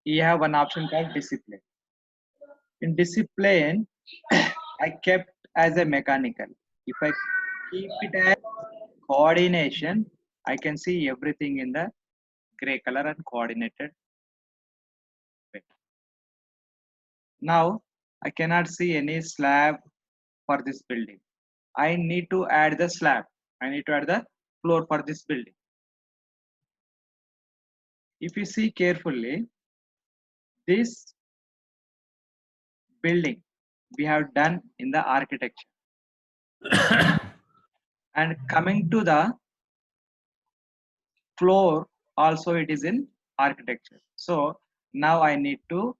you have one option called discipline. In discipline, I kept as a mechanical. If I keep it as coordination, I can see everything in the gray color and coordinated way. Now I cannot see any slab for this building. I need to add the slab. I need to add the floor for this building. If you see carefully, this building we have done in the architecture. And coming to the floor, also it is in architecture. So now I need to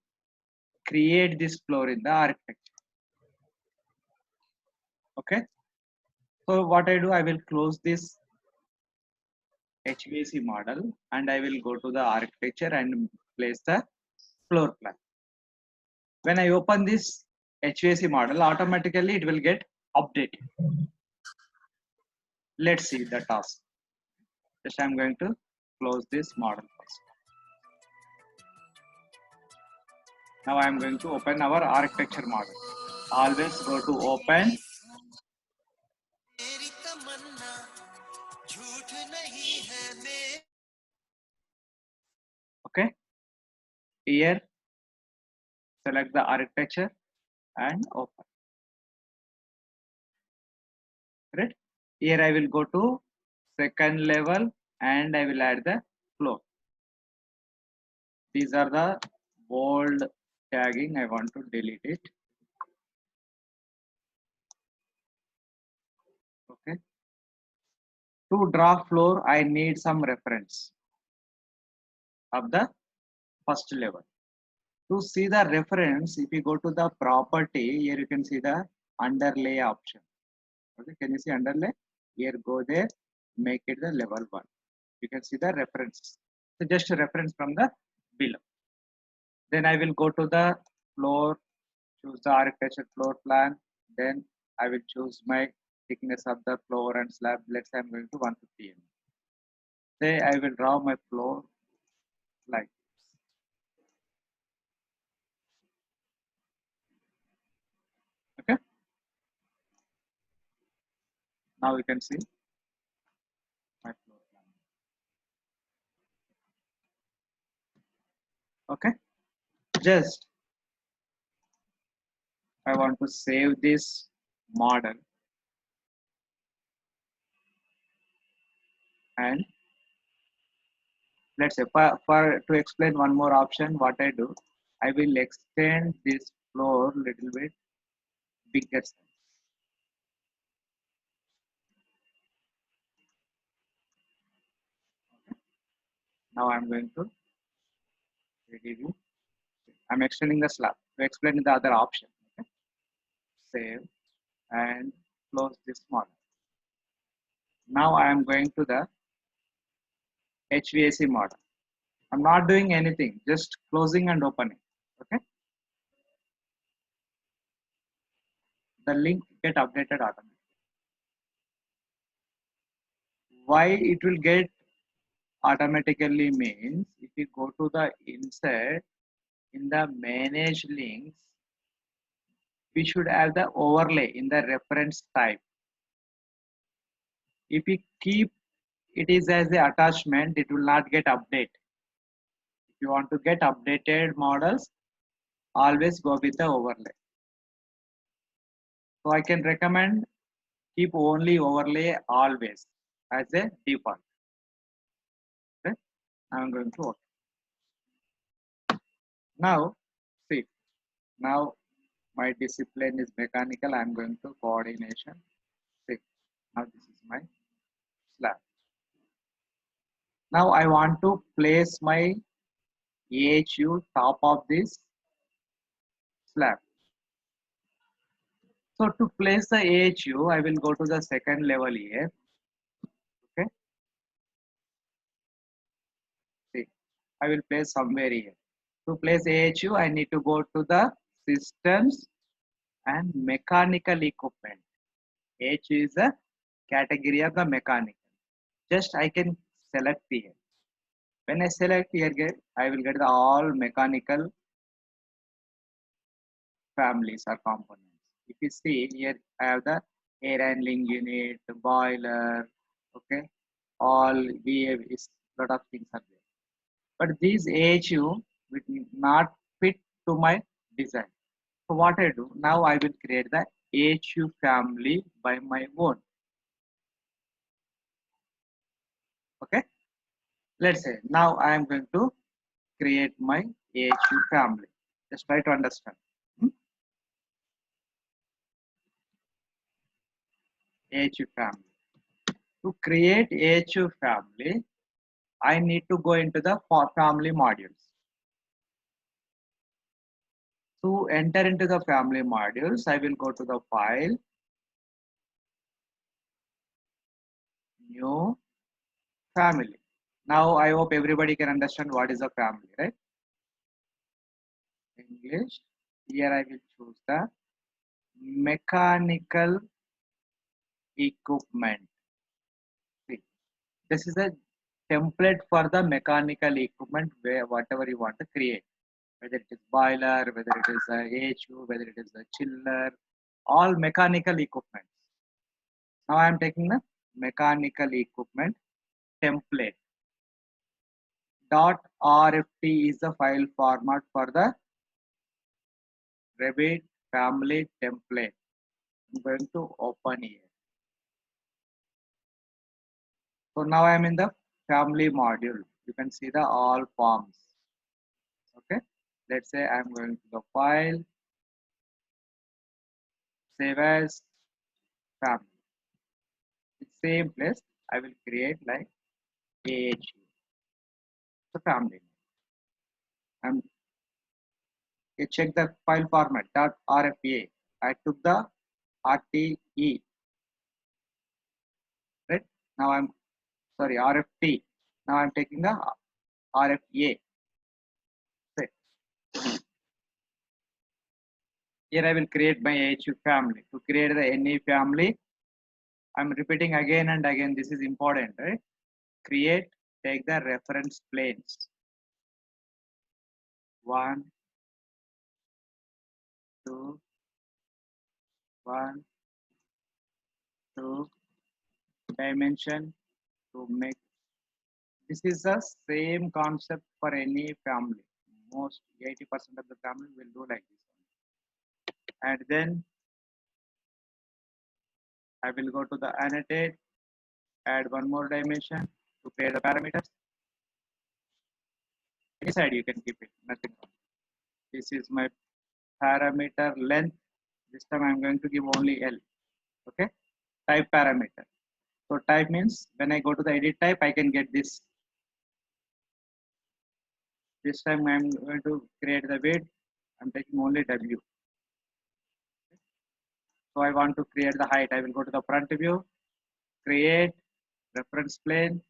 create this floor in the architecture. Okay. So what I do, I will close this HVAC model and I will go to the architecture and place the floor plan. When I open this HVAC model, automatically it will get updated. Let's see the task. Just I'm going to close this model first. Now I'm going to open our architecture model. Always go to open. Okay. Here, select the architecture and open. Right. Here I will go to second level and I will add the floor. These are the bold tagging. I want to delete it. Okay. To draw floor, I need some reference of the first level. To see the reference, if you go to the property, here you can see the underlay option. Okay, can you see underlay? Here go there, make it the level 1. You can see the reference. So just a reference from the below. Then I will go to the floor, choose the architecture floor plan. Then I will choose my thickness of the floor and slab. Let's say I'm going to 150 mm. Say I will draw my floor like this. Okay. Now you can see my floor plan. Okay. Just I want to save this model and let's say for to explain one more option, what I do, I will extend this floor little bit bigger size. Now I'm going to review. I'm extending the slab to explain the other option. Okay? Save and close this model. Now I am going to the HVAC model. I'm not doing anything, just closing and opening. Okay. The link get updated automatically. Why it will get automatically means if you go to the insert in the manage links, we should have the overlay in the reference type. If we keep it is as a attachment, it will not get updated. If you want to get updated models, always go with the overlay. So I can recommend keep only overlay always as a default. Okay, I'm going to OK. Now see, now my discipline is mechanical. I'm going to coordination. See, now this is my slab. Now I want to place my AHU top of this slab. So to place the AHU, I will go to the second level here. Okay. See, I will place somewhere here. To place AHU, I need to go to the systems and mechanical equipment. AHU is a category of the mechanical. Just I can select here. When I select here, I will get the all mechanical families or components. If you see here, I have the air handling unit, the boiler, okay, all VA is lot of things are there. But these AHU will not fit to my design. So what I do now, I will create the AHU family by my own. Okay, let's say now I am going to create my AHU family. Just try to understand. Hmm? AHU family. To create AHU family, I need to go into the family modules. To enter into the family modules, I will go to the file, new family. Now I hope everybody can understand what is a family, right? English. Here I will choose the mechanical equipment. See, this is a template for the mechanical equipment where whatever you want to create, whether it is boiler, whether it is a AHU, whether it is a chiller, all mechanical equipment. Now I am taking the mechanical equipment template. .rft is the file format for the Revit family template. I'm going to open here. So now I am in the family module. You can see the all forms. Okay. Let's say I'm going to the file, save as family. In same place, I will create like AHU, the family. And you check the file format .rfa. I took the RTE, right? Now I'm sorry, RFT. Now I'm taking the RFA. Right. Here I will create my AHU family. To create the NE family, I'm repeating again and again. This is important, right? Create, take the reference planes. 1, 2, 1, 2, dimension to make. This is the same concept for any family. Most 80% of the family will do like this. And then I will go to the annotate, add one more dimension to create the parameters. Any side you can keep it, nothing wrong. This is my parameter length. This time I'm going to give only L. Okay. Type parameter. So type means when I go to the edit type, I can get this. This time I'm going to create the width. I'm taking only W. So I want to create the height. I will go to the front view, create reference plane.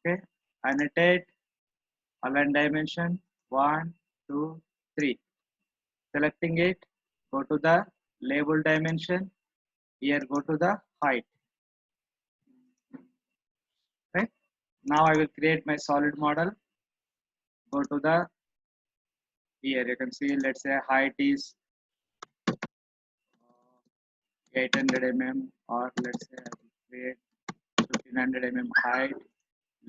Okay. Annotate, align dimension 1, 2, 3. Selecting it, go to the label dimension. Here go to the height. Right. Now I will create my solid model. Go to the here you can see, let's say height is 800 mm, or let's say I will create 1500 mm height.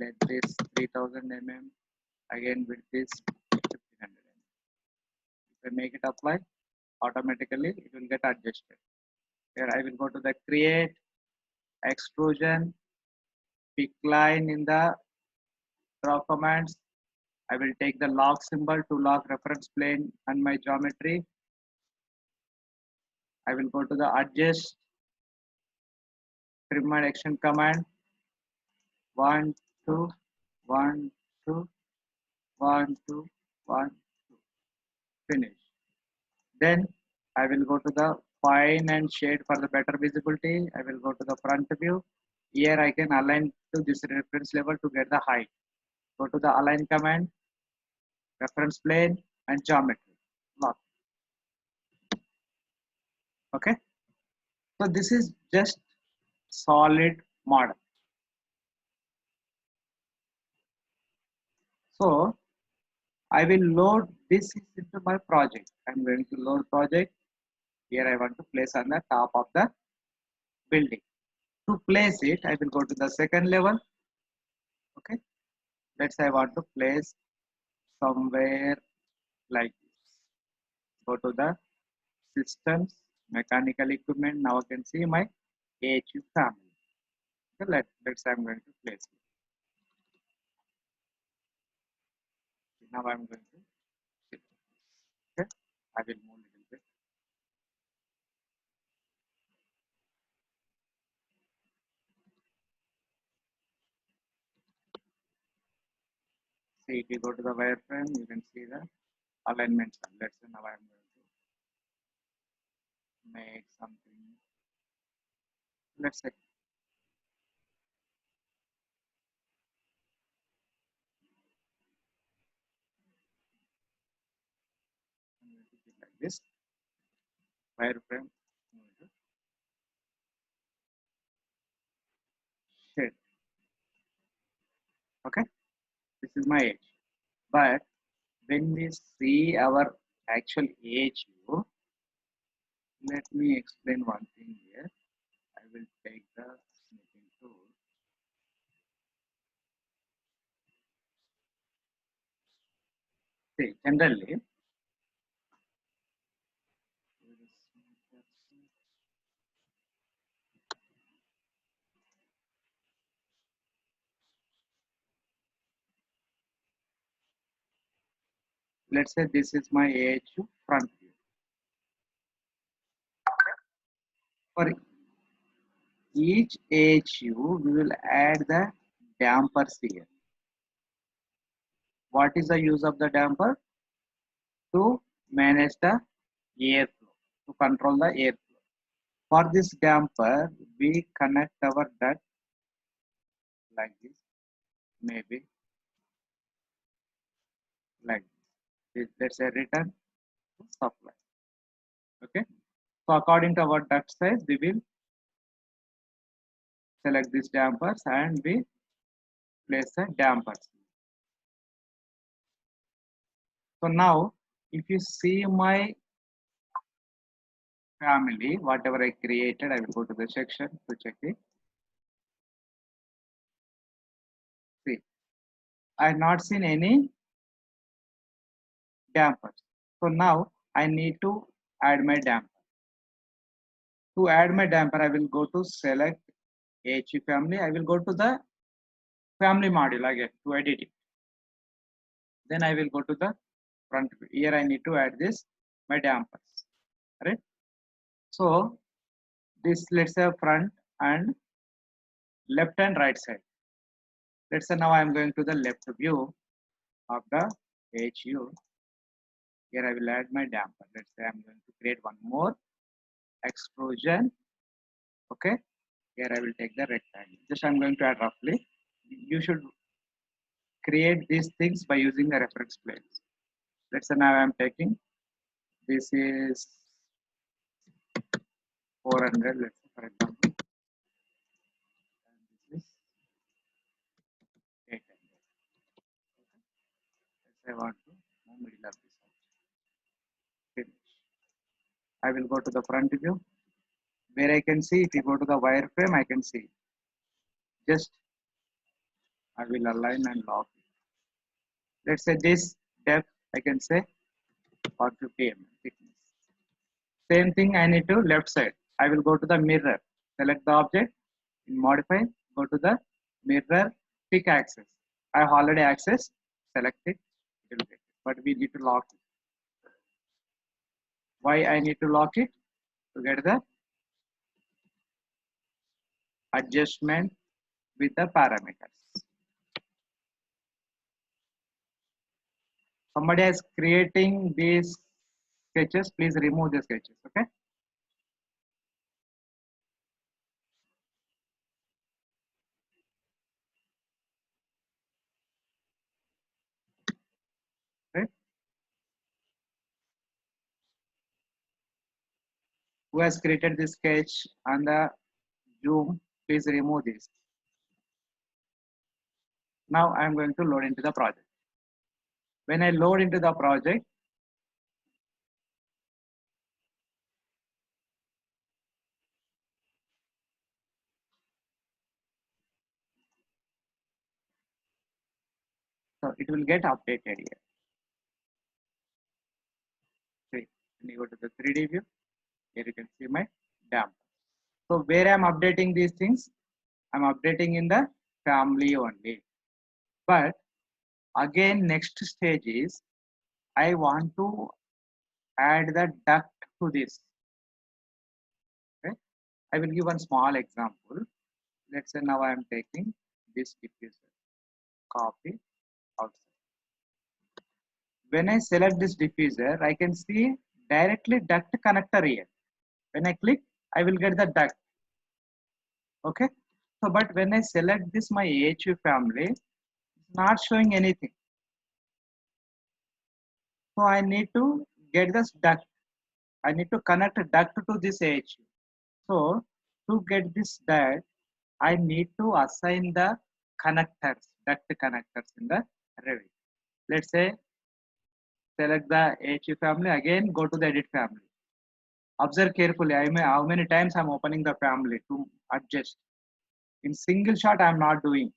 Length is 3000 mm. Again width is 1500 mm. If I make it apply, automatically it will get adjusted. Here I will go to the create, extrusion, pick line in the draw commands. I will take the lock symbol to lock reference plane and my geometry. I will go to the adjust, trim and action command. 1, 2, 1, 2, 1, 2, 1, 2. Finish. Then I will go to the fine and shade for the better visibility. I will go to the front view. Here I can align to this reference level to get the height. Go to the align command, reference plane and geometry. Lock. Okay. So this is just solid model. So I will load this into my project. I'm going to load project. Here I want to place on the top of the building. To place it, I will go to the second level. Okay. Let's say I want to place somewhere like this. Go to the systems, mechanical equipment. Now I can see my AHU family. Okay, let's say I'm going to place it. Now I'm going to shift. Okay. I will move a little bit. See, if you go to the wireframe, you can see the alignments. Let's say now I'm going to make something. Let's say I'm going to keep like this wireframe. Shade. Okay, this is my edge. But when we see our actual AHU, let me explain one thing here. I will take the snipping tool. See, generally, let's say this is my AHU front view. For each AHU, we will add the dampers here. What is the use of the damper? To manage the airflow, to control the airflow. For this damper, we connect our duct like this, maybe like this. Let's say return to supply. Okay. So according to our duct size, we will select these dampers and we place the dampers. So now, if you see my family, whatever I created, I will go to the section to check it. See, I have not seen any dampers. So now I need to add my damper. To add my damper, I will go to select HE family. I will go to the family module again to edit it. Then I will go to the front view. Here I need to add this my dampers. Right. So this, let's say front and left and right side. Let's say now I am going to the left view of the HU. Here I will add my damper. Let's say I'm going to create one more extrusion. Okay. Here I will take the rectangle. Just I'm going to add roughly. You should create these things by using the reference planes. Let's say now I'm taking this is 400. Let's say for example, and this is 800. Let's say I want to move middle of this. Finish. I will go to the front view where I can see. If you go to the wireframe, I can see. Just I will align and lock it. Let's say this depth I can say 150 mm thickness. Same thing I need to left side. I will go to the mirror, select the object, in modify, go to the mirror, pick axis. I have already access, select it, it will get it. But we need to lock it. Why I need to lock it? To get the adjustment with the parameters. Somebody is creating these sketches, please remove the sketches, okay? Right? Who has created this sketch on the Zoom, please remove this. Now I am going to load into the project. When I load into the project, so it will get updated here. See, when you go to the 3D view, here you can see my DAM. So where I'm updating these things, I'm updating in the family only. But again, next stage is I want to add the duct to this. Okay, I will give one small example. Let's say now I am taking this diffuser, copy outside. When I select this diffuser, I can see directly duct connector here. When I click, I will get the duct. Okay. So, but when I select this my AHU family, it's not showing anything. So I need to get this duct. I need to connect a duct to this AHU. So to get this duct, I need to assign the connectors, duct connectors in the Revit. Let's say select the AHU family, again go to the edit family. Observe carefully, how many times I'm opening the family to adjust. In single shot, I'm not doing.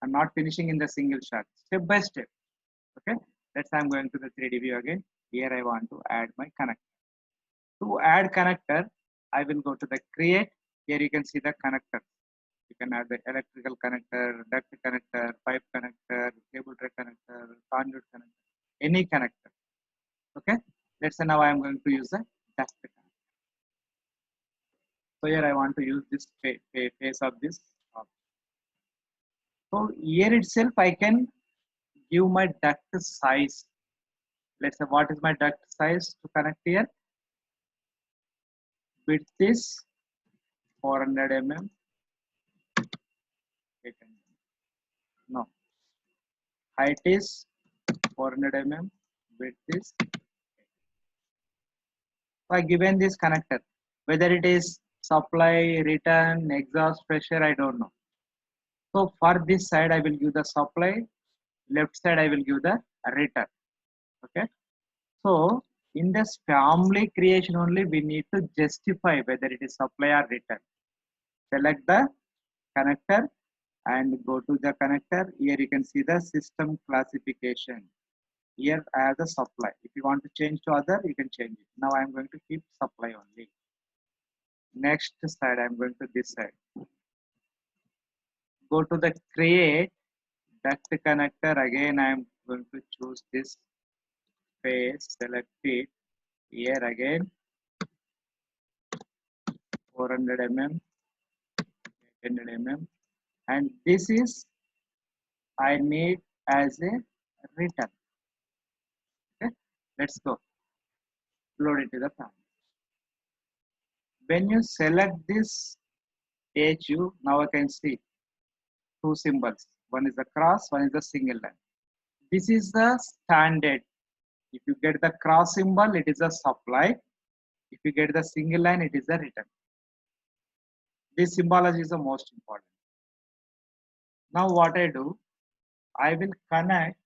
I'm not finishing in the single shot, step by step. Okay, let's say I'm going to the 3D view again. Here I want to add my connector. To add connector, I will go to the create. Here you can see the connector. You can add the electrical connector, duct connector, pipe connector, cable tray connector, conduit connector, any connector. Okay, let's say now I am going to use the duct connector. So here I want to use this face of this. So here itself I can give my duct size. Let's say what is my duct size to connect here? Width is 400 mm. No. Height is 400 mm. Width is. So I given this connector. Whether it is supply, return, exhaust pressure, I don't know. So for this side, I will give the supply. Left side, I will give the return. Okay. So in this family creation only, we need to justify whether it is supply or return. Select the connector and go to the connector. Here you can see the system classification. Here I have the supply. If you want to change to other, you can change it. Now I am going to keep supply only. Next side, I am going to this side. Go to the create duct connector. Again, I am going to choose this face, select it. Here again, 400 mm, 800 mm. And this is I need as a return. Okay, let's go. Load it to the panel. When you select this HU, now I can see two symbols. One is the cross, one is the single line. This is the standard. If you get the cross symbol, it is a supply. If you get the single line, it is a return. This symbology is the most important. Now what I do, I will connect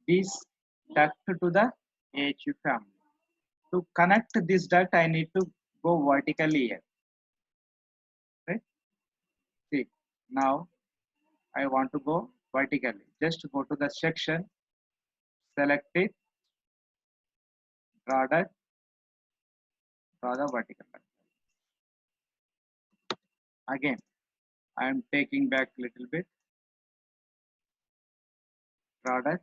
this duct to the AHU family. To connect this duct, I need to go vertically here. Right? See, now I want to go vertically. Just go to the section, select it, draw the vertical line. Again, I am taking back a little bit, draw that.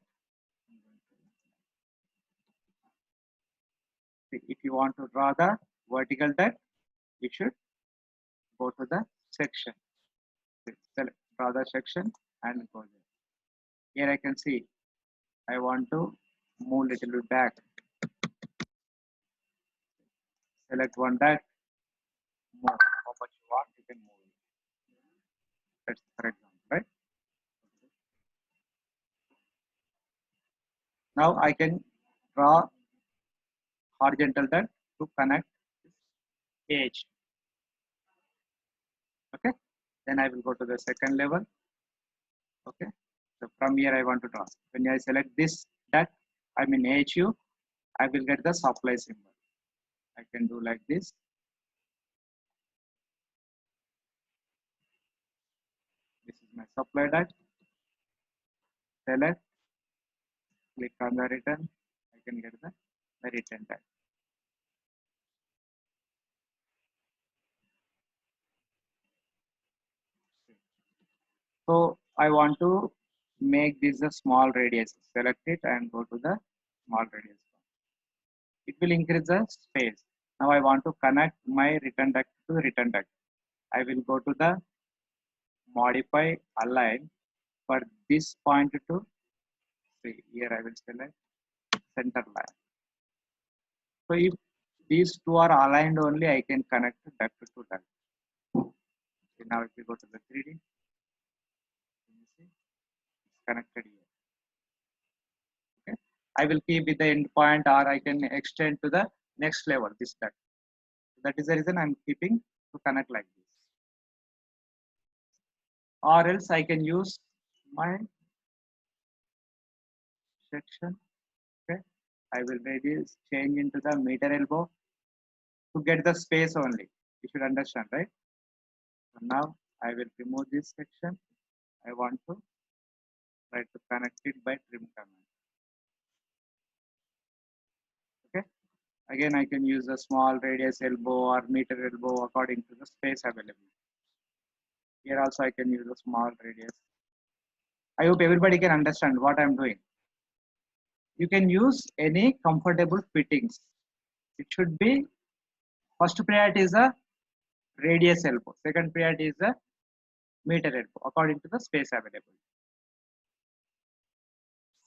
If you want to draw the vertical duct, you should go to the section. Select, draw the section and go there. Here I can see I want to move little bit back. Select one duct, move. How much you want, you can move it. That's for example, right? Now I can draw horizontal duct to connect edge. Okay. Then I will go to the second level. Okay. So from here I want to draw. When I select this duct, I mean AHU, I will get the supply symbol. I can do like this. This is my supply duct. Select, click on the return. I can get the return duct. So I want to make this a small radius. Select it and go to the small radius. It will increase the space. Now I want to connect my return duct to return duct. I will go to the modify align for this point to see. Here I will select center line. So if these two are aligned only, I can connect duct to duct. Okay, now if you go to the 3D, you see it's connected here. Okay. I will keep with the end point or I can extend to the next level this duct. That is the reason I'm keeping to connect like this. Or else I can use my section. Okay. I will reduce change into the meter elbow to get the space only. You should understand, right? So now I will remove this section. I want to try to connect it by trim command. Okay. Again, I can use a small radius elbow or meter elbow according to the space available. Here also I can use a small radius. I hope everybody can understand what I'm doing. You can use any comfortable fittings. It should be first priority is a radius elbow. Second priority is a meter elbow according to the space available.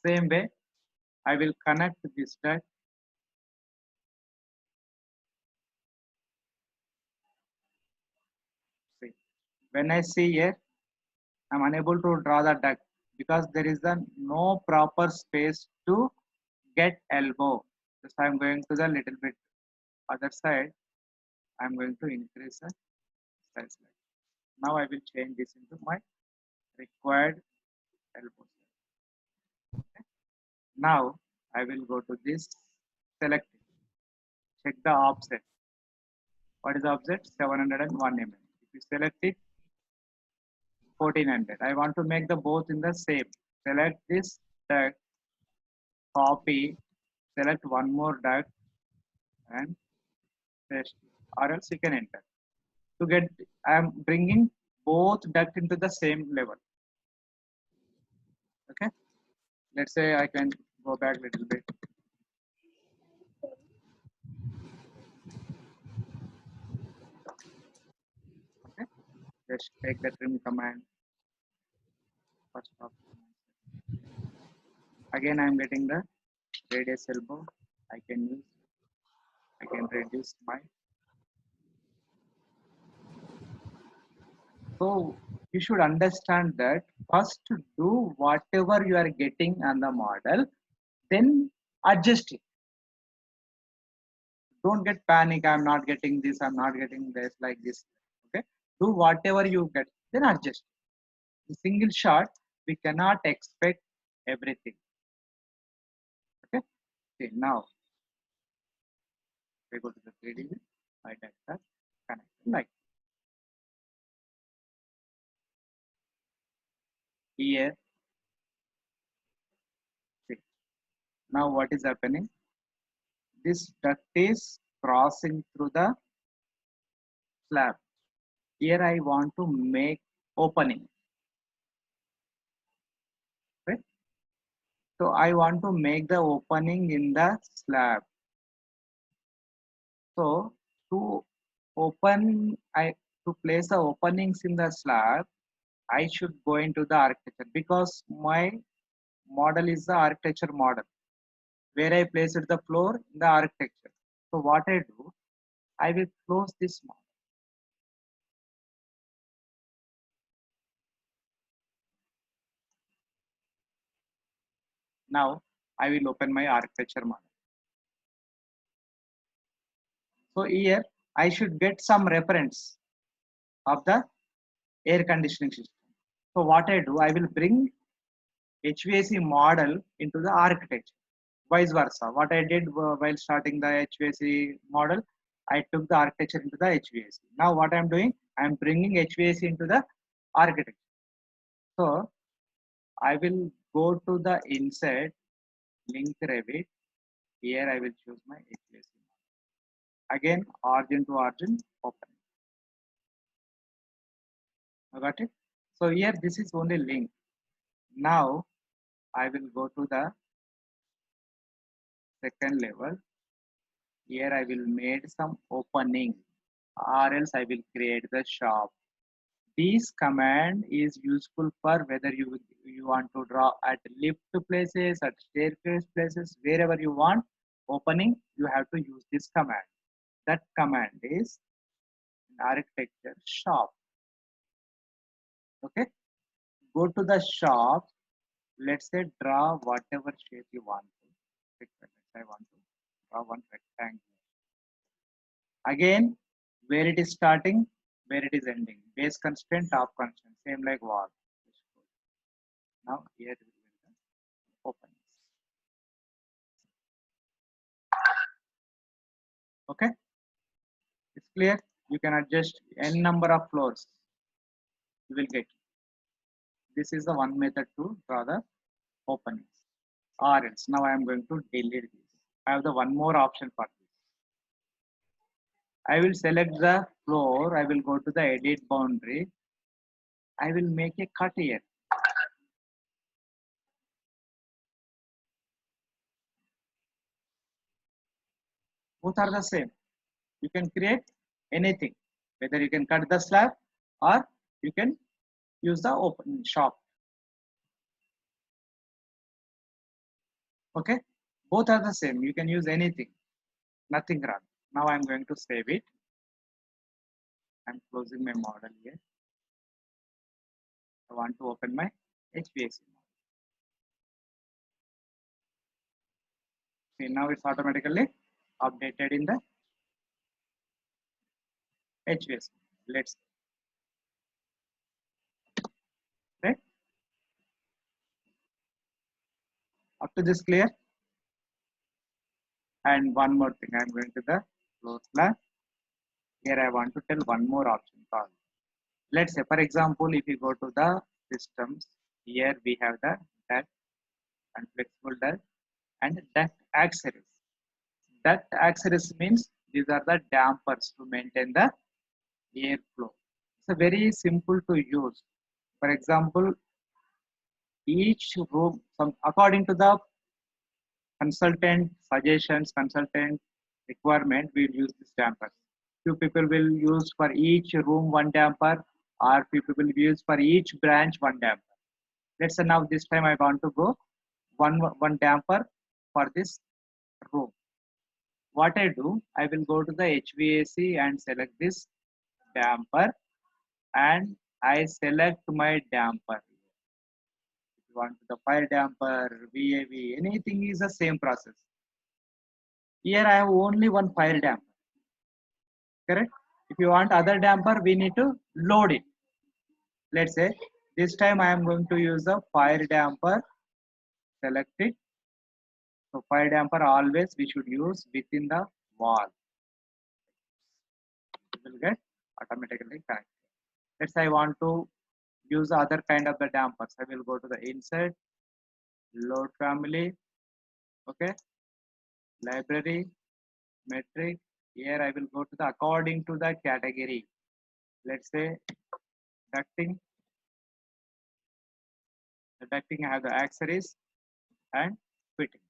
Same way, I will connect this duct. See, when I see here, I'm unable to draw the duct because there is a no proper space to get elbow. So I'm going to the little bit other side. I'm going to increase the size. Now I will change this into my required elbow. Okay. Now I will go to this, select it, check the offset. What is the offset? 701 mm. If you select it, 1400. I want to make the both in the same. Select this duct, copy, select one more duct and paste, or else you can enter. To get, I am bringing both duct into the same level. Okay. Let's say I can go back a little bit. Okay. Just take the trim command. First option. Again, I am getting the radius elbow. I can use. I can reduce my. So you should understand that first do whatever you are getting on the model, then adjust it. Don't get panic. I'm not getting this. I'm not getting this like this. Okay. Do whatever you get, then adjust. In single shot, we cannot expect everything. Okay. Okay. Now we go to the 3D view. My data connect like here. See. Now what is happening? This duct is crossing through the slab. Here I want to make opening. Right? So I want to make the opening in the slab. So to open, to place the openings in the slab, I should go into the architecture because my model is the architecture model where I place it the floor in the architecture. So what I do, I will close this model. Now I will open my architecture model. So here I should get some reference of the air conditioning system. So what I do, I will bring HVAC model into the architecture. Vice versa. What I did while starting the HVAC model, I took the architecture into the HVAC. Now what I'm doing, I'm bringing HVAC into the architecture. So I will go to the insert, link Revit. Here I will choose my HVAC. Again, origin to origin, open. I got it. So here this is only link. Now I will go to the second level. Here I will make some opening, or else I will create the shop. This command is useful for whether you want to draw at lift places, at staircase places, wherever you want opening, you have to use this command. That command is architecture shop. Okay, go to the shop. Let's say draw whatever shape you want to. I want to draw one rectangle. Again, where it is starting, where it is ending. Base constraint, top constraint, same like wall. Now here we will open. Okay, it's clear. You can adjust n number of floors. You will get. This is the one method to draw the openings. Or else now I am going to delete this. I have the one more option for this. I will select the floor. I will go to the edit boundary. I will make a cut here. Both are the same. You can create anything, whether you can cut the slab or you can use the open shop. Okay, both are the same. You can use anything, nothing wrong. Now I'm going to save it. I'm closing my model here. I want to open my HVAC model. See, now it's automatically updated in the HVAC. Let's right. Up to this clear. And one more thing, I'm going to the floor plan. Here I want to tell one more option called. Let's say, for example, if you go to the systems, here we have the duct and flexible duct and duct accessories. Duct accessories means these are the dampers to maintain the airflow. It's a very simple to use. For example, each room, according to the consultant suggestions, consultant requirement, we'll use this dampers. Few people will use for each room one damper, or few people will use for each branch one damper. Let's say now this time I want to go one damper for this room. What I do, I will go to the HVAC and select this damper, and I select my damper. If you want the fire damper, VAV, anything is the same process. Here I have only one fire damper. Correct? If you want other damper, we need to load it. Let's say this time I am going to use the fire damper. Select it. So fire damper always we should use within the wall. It will get automatically connected. Let's say I want to use other kind of the dampers. I will go to the insert, load family, okay, library, metric. Here I will go to the according to the category. Let's say ducting. The ducting I have the accessories and fittings.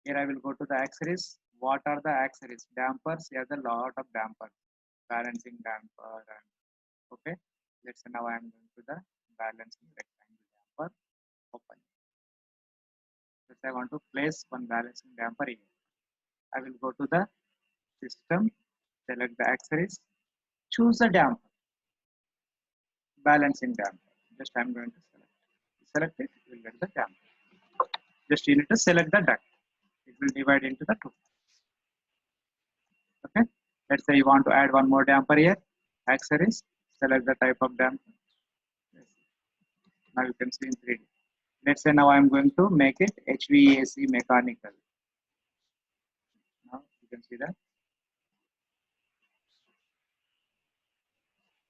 Here I will go to the accessories. What are the accessories? Dampers. Here the lot of dampers. Balancing damper and okay. Let's say now I am going to the balancing rectangle damper. Open. Let's say I want to place one balancing damper here. I will go to the system, select the accessories, choose the damper, balancing damper. Just I am going to select it, you will get the damper. Just you need to select the duct. It will divide into the two. Okay. Let's say you want to add one more damper here. Accessories, select the type of damper. Yes. Now you can see in 3D. Let's say now I'm going to make it HVAC mechanical. Now you can see that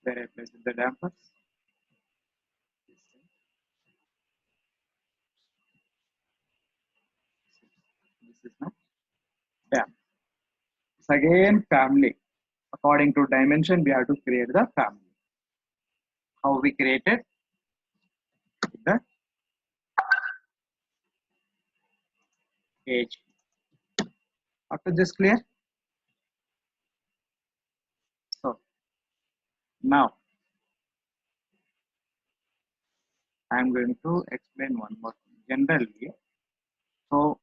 where I place the dampers. This is now damp. It's again family. According to dimension, we have to create the family. How we created the age. After this clear? So now I'm going to explain one more thing. Generally, so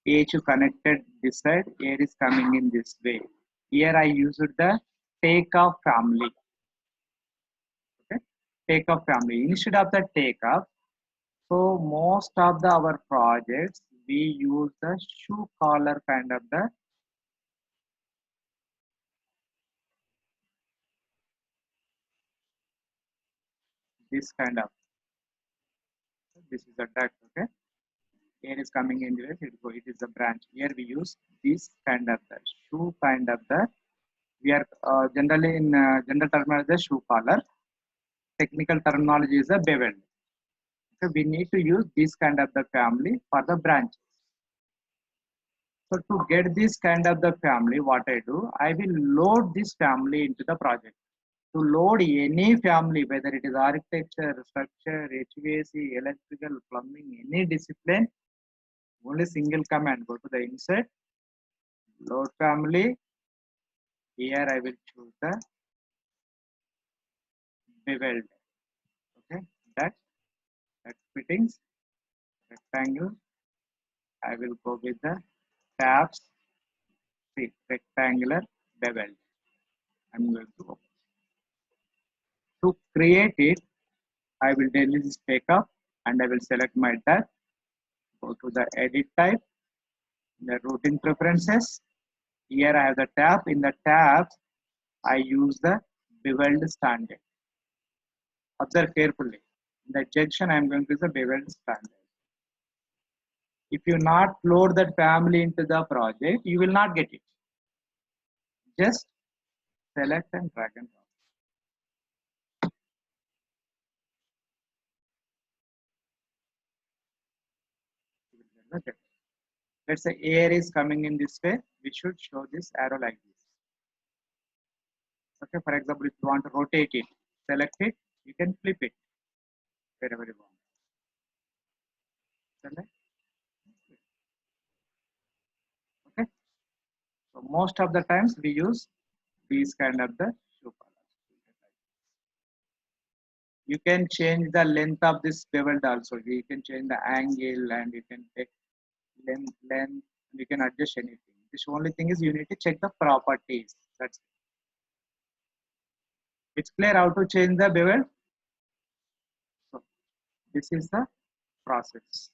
age connected this side, air is coming in this way. Here I used the takeoff family. Okay, takeoff family. Instead of the takeoff, so most of the our projects we use the shoe collar kind of the this kind of this is a duct. Okay, air is coming in this. It is the branch. Here we use this kind of the shoe kind of the. We are generally in general terminology the shoe collar. Technical terminology is a bevel. So we need to use this kind of the family for the branches. So to get this kind of the family, what I do, I will load this family into the project. To load any family, whether it is architecture, structure, HVAC, electrical, plumbing, any discipline, only single command, go to the insert, load family. Here I will choose the beveled. Okay, that fittings, rectangle. I will go with the tabs, see, rectangular beveled. I'm going to open. To create it, I will delete this takeoff and I will select my tab. Go to the edit type, the routing preferences. Here I have the tab. In the tab, I use the beveled standard. Observe carefully. In the junction, I am going to use the beveled standard. If you not load that family into the project, you will not get it. Just select and drag and drop. Okay. Let's say air is coming in this way. We should show this arrow like this. Okay, for example, if you want to rotate it, select it, you can flip it wherever you want. Select. Okay. So most of the times we use these kind of the shoe collars. You can change the length of this beveled also. You can change the angle and you can take length. You can adjust anything. This only thing is you need to check the properties. That's it. It's clear how to change the bevel. So this is the process.